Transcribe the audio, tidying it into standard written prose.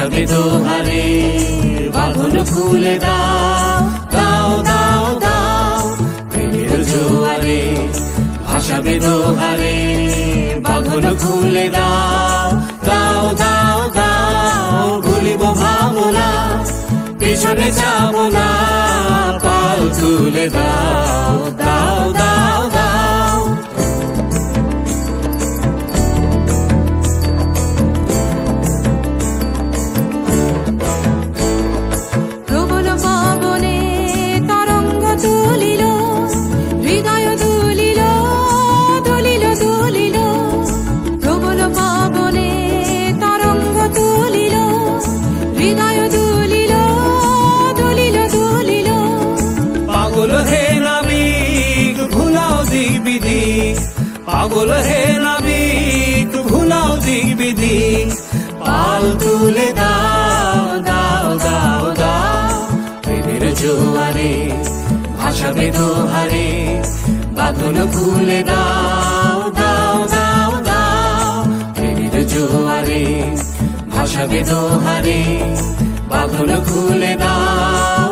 ভাসাবে দোহারে, বাঁধন খুলে দাও দাও দাও দাও। প্রেমের জোয়ারে ভাসাবে দোহারে, বাঁধন খুলে দাও দাও দাও দাও। ভুলিব ভাবনা, পিছনে যাব না, পাল তুলে দাও দাও দাও দাও। প্রবল পবনে তরঙ্গ তুলিল, হৃদয় দুলিল দুলিল দুলিল। প্রবল পবনে তরঙ্গ তুলিল, হৃদয় দুলিল দুলিল দুলিল। পাগল হে নাবিক ভুলাও দিক বিদিক, পাগল হে নাবিক ভুলাও দিক বিদিক। পাল তুলে দাও দাও দাও দাও। প্রেমের জোয়ারে ভাসাবে দোহারে, বাঁধন খুলে দাও দাও দাও দাও। প্রেমের জোয়ারে ভাসাবে দোহারে, বাঁধন খুলে দাও